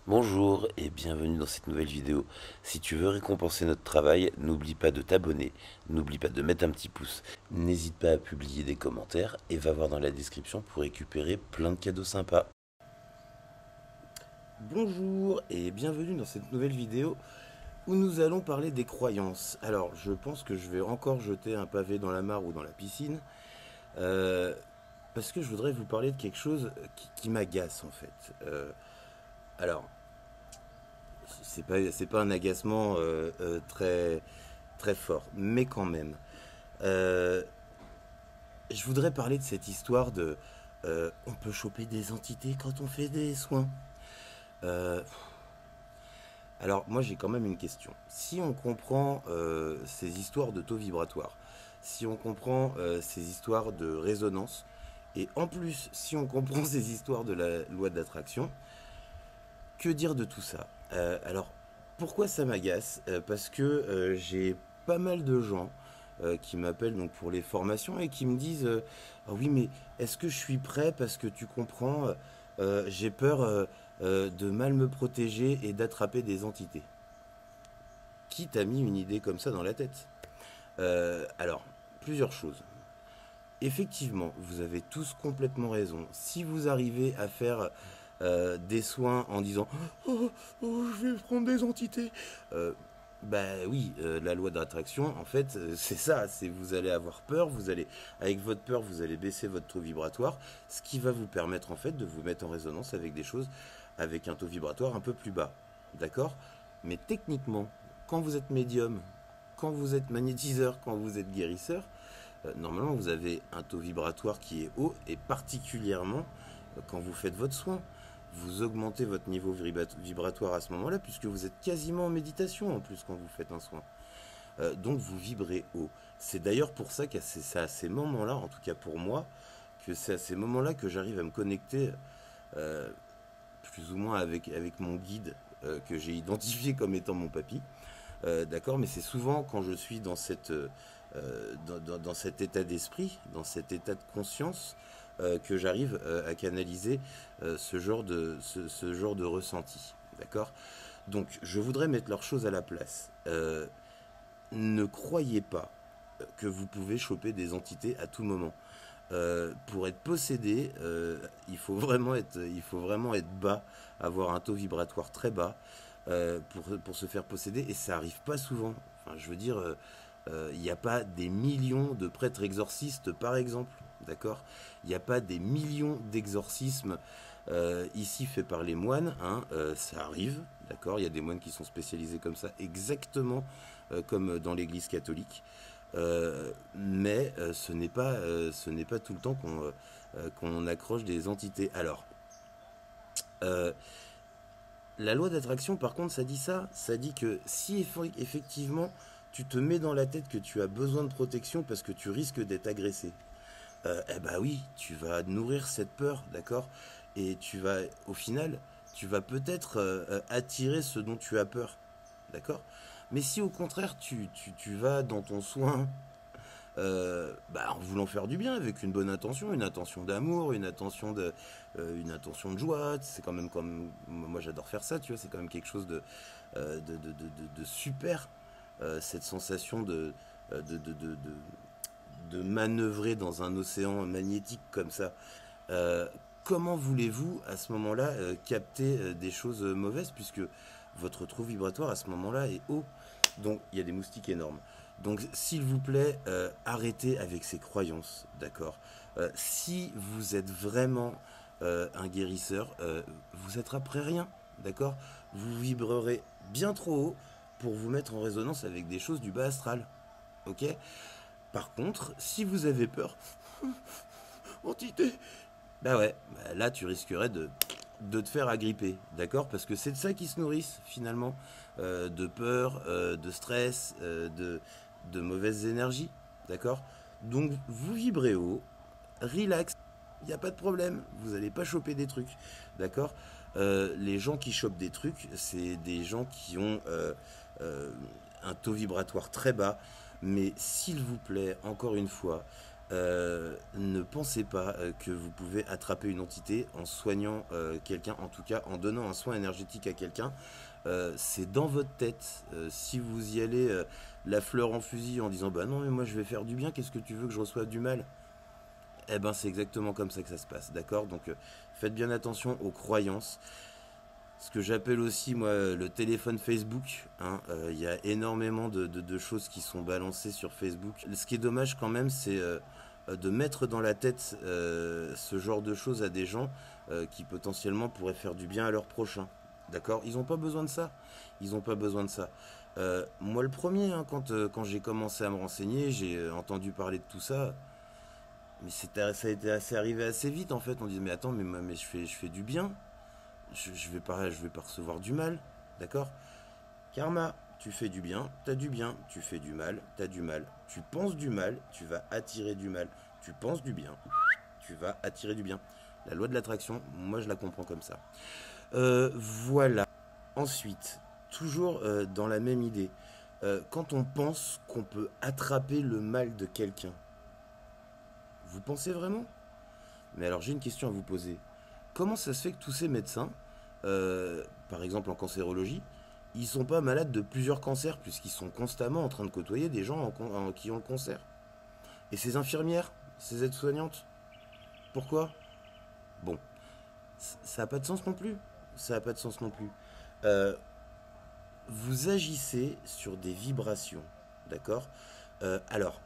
Bonjour et bienvenue dans cette nouvelle vidéo. Si tu veux récompenser notre travail, n'oublie pas de t'abonner, n'oublie pas de mettre un petit pouce, n'hésite pas à publier des commentaires et va voir dans la description pour récupérer plein de cadeaux sympas. Bonjour et bienvenue dans cette nouvelle vidéo où nous allons parler des croyances. Alors je pense que je vais encore jeter un pavé dans la mare ou dans la piscine euh, parce que je voudrais vous parler de quelque chose qui m'agace en fait. Alors c'est pas un agacement très très fort, mais quand même. Euh, je voudrais parler de cette histoire de on peut choper des entités quand on fait des soins. Euh, alors moi j'ai quand même une question. Si on comprend ces histoires de taux vibratoires, si on comprend ces histoires de résonance, et en plus si on comprend ces histoires de la loi d'attraction, que dire de tout ça? Alors, pourquoi ça m'agace? Parce que j'ai pas mal de gens qui m'appellent donc pour les formations et qui me disent ah oui, mais est-ce que je suis prêt parce que tu comprends, j'ai peur de mal me protéger et d'attraper des entités. Qui t'a mis une idée comme ça dans la tête? Alors, plusieurs choses. Effectivement, vous avez tous complètement raison. Si vous arrivez à faire des soins en disant oh, oh, je vais prendre des entités, euh, bah oui, la loi d'attraction, en fait, c'est ça. C'est vous allez avoir peur, vous allez avec votre peur, vous allez baisser votre taux vibratoire, ce qui va vous permettre en fait de vous mettre en résonance avec des choses avec un taux vibratoire un peu plus bas, d'accord? Mais techniquement, quand vous êtes médium, quand vous êtes magnétiseur, quand vous êtes guérisseur, normalement vous avez un taux vibratoire qui est haut et particulièrement quand vous faites votre soin. Vous augmentez votre niveau vibratoire à ce moment-là puisque vous êtes quasiment en méditation en plus quand vous faites un soin. Donc vous vibrez haut. C'est d'ailleurs pour ça que c'est à ces moments-là, en tout cas pour moi, que c'est à ces moments-là que j'arrive à me connecter euh, plus ou moins avec mon guide que j'ai identifié comme étant mon papy. D'accord, mais c'est souvent quand je suis dans dans cet état d'esprit, dans cet état de conscience, que j'arrive à canaliser ce genre de ressenti. D'accord. Donc, je voudrais mettre leurs choses à la place. Ne croyez pas que vous pouvez choper des entités à tout moment. Pour être possédé, il faut vraiment être bas, avoir un taux vibratoire très bas pour se faire posséder, et ça arrive pas souvent. Enfin, je veux dire, il n'y a pas des millions de prêtres exorcistes, par exemple, d'accord. Il n'y a pas des millions d'exorcismes ici faits par les moines, hein, ça arrive, d'accord. Il y a des moines qui sont spécialisés comme ça, exactement comme dans l'Église catholique. Mais ce n'est pas tout le temps qu'on accroche des entités. Alors, euh, la loi d'attraction, par contre, ça dit ça. Ça dit que si effectivement tu te mets dans la tête que tu as besoin de protection parce que tu risques d'être agressé, eh ben oui, tu vas nourrir cette peur, d'accord. Et tu vas, au final, tu vas peut-être attirer ce dont tu as peur, d'accord. Mais si au contraire tu vas dans ton soin en voulant faire du bien, avec une intention d'amour, une intention de joie. C'est quand même comme moi j'adore faire ça, tu vois. C'est quand même quelque chose de super. Cette sensation de, de, de, de, de manœuvrer dans un océan magnétique comme ça. Euh, Comment voulez-vous à ce moment-là capter des choses mauvaises puisque votre trou vibratoire à ce moment-là est haut. Donc il y a des moustiques énormes. Donc s'il vous plaît, arrêtez avec ces croyances, d'accord. Si vous êtes vraiment un guérisseur, vous attraperez rien, d'accord. Vous vibrerez bien trop haut pour vous mettre en résonance avec des choses du bas astral, ok. Par contre, si vous avez peur, entité, bah ouais, bah là tu risquerais de te faire agripper, d'accord. Parce que c'est de ça qu'ils se nourrissent finalement, de peur, de stress, de mauvaises énergies, d'accord. Donc vous vibrez haut, relax, il n'y a pas de problème, vous n'allez pas choper des trucs, d'accord. Les gens qui chopent des trucs, c'est des gens qui ont euh, un taux vibratoire très bas, mais s'il vous plaît, encore une fois, Ne pensez pas que vous pouvez attraper une entité en soignant quelqu'un, en tout cas en donnant un soin énergétique à quelqu'un. C'est dans votre tête. Si vous y allez la fleur en fusil en disant bah non mais moi je vais faire du bien, qu'est-ce que tu veux que je reçoive du mal? Eh ben c'est exactement comme ça que ça se passe, d'accord? Donc faites bien attention aux croyances. Ce que j'appelle aussi moi le téléphone Facebook, hein. Il y a énormément de choses qui sont balancées sur Facebook. Ce qui est dommage quand même, c'est de mettre dans la tête ce genre de choses à des gens qui potentiellement pourraient faire du bien à leurs prochains. D'accord? Ils n'ont pas besoin de ça. Ils n'ont pas besoin de ça. Moi le premier, hein, quand j'ai commencé à me renseigner, j'ai entendu parler de tout ça. Mais ça a été assez arrivé assez vite en fait. On disait mais attends mais je fais du bien. Je vais pas recevoir du mal. D'accord? Karma, tu fais du bien, t'as du bien. Tu fais du mal, t'as du mal. Tu penses du mal, tu vas attirer du mal. Tu penses du bien, tu vas attirer du bien. La loi de l'attraction, moi je la comprends comme ça. Voilà. Ensuite, toujours dans la même idée, quand on pense qu'on peut attraper le mal de quelqu'un, vous pensez vraiment? Mais alors j'ai une question à vous poser. Comment ça se fait que tous ces médecins, par exemple en cancérologie, ils sont pas malades de plusieurs cancers puisqu'ils sont constamment en train de côtoyer des gens qui ont le cancer? Et ces infirmières, ces aides-soignantes, pourquoi? Bon, ça n'a pas de sens non plus. Ça n'a pas de sens non plus. Euh, vous agissez sur des vibrations, d'accord? Alors,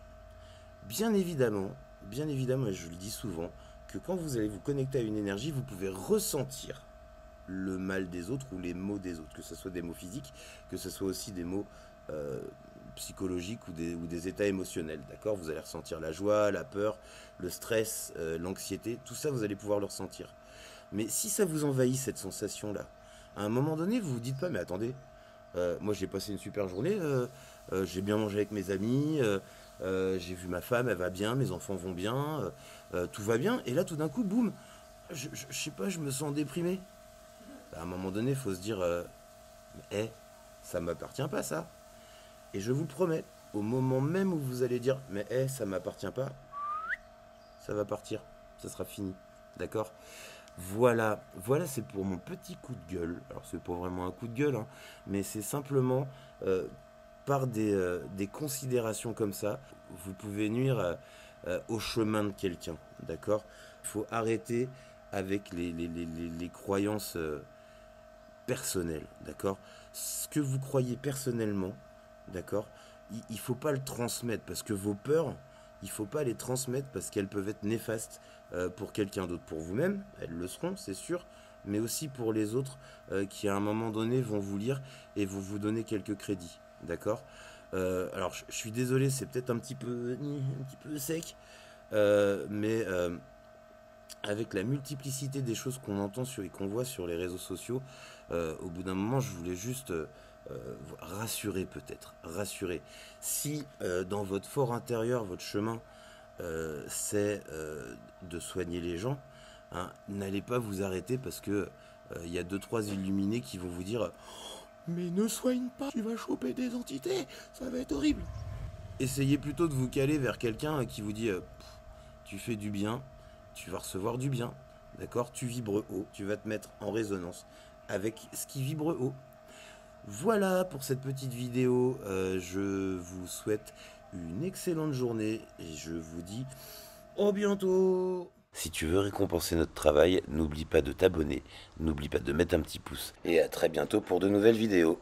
bien évidemment, et je le dis souvent, que quand vous allez vous connecter à une énergie, vous pouvez ressentir le mal des autres ou les maux des autres, que ce soit des maux physiques, que ce soit aussi des maux euh, psychologiques ou des états émotionnels, d'accord? Vous allez ressentir la joie, la peur, le stress, l'anxiété, tout ça vous allez pouvoir le ressentir. Mais si ça vous envahit cette sensation-là, à un moment donné, vous vous dites pas, mais attendez, moi j'ai passé une super journée, j'ai bien mangé avec mes amis, j'ai vu ma femme, elle va bien, mes enfants vont bien, tout va bien, et là tout d'un coup, boum, je sais pas, je me sens déprimé. À un moment donné, il faut se dire, eh, ça m'appartient pas ça. Et je vous le promets, au moment même où vous allez dire, mais ça m'appartient pas, ça va partir, ça sera fini, d'accord? Voilà, voilà, c'est pour mon petit coup de gueule. Alors c'est pas vraiment un coup de gueule, hein, mais c'est simplement par des considérations comme ça, vous pouvez nuire au chemin de quelqu'un, d'accord? Il faut arrêter avec les croyances personnelles, d'accord? Ce que vous croyez personnellement, d'accord? Il faut pas le transmettre parce que vos peurs, il faut pas les transmettre parce qu'elles peuvent être néfastes pour quelqu'un d'autre, pour vous-même, elles le seront, c'est sûr, mais aussi pour les autres qui à un moment donné vont vous lire et vont vous donner quelques crédits, d'accord? Alors je suis désolé, c'est peut-être un petit peu sec, mais avec la multiplicité des choses qu'on entend et qu'on voit sur les réseaux sociaux, au bout d'un moment, je voulais juste rassurer peut-être, rassurer. Si dans votre fort intérieur, votre chemin, c'est de soigner les gens, hein, n'allez pas vous arrêter parce que il y a deux trois illuminés qui vont vous dire mais ne soigne pas, tu vas choper des entités, ça va être horrible. Essayez plutôt de vous caler vers quelqu'un qui vous dit tu fais du bien, tu vas recevoir du bien, d'accord? Tu vibres haut, tu vas te mettre en résonance avec ce qui vibre haut. Voilà pour cette petite vidéo, je vous souhaite une excellente journée et je vous dis au bientôt. Si tu veux récompenser notre travail, n'oublie pas de t'abonner, n'oublie pas de mettre un petit pouce et à très bientôt pour de nouvelles vidéos.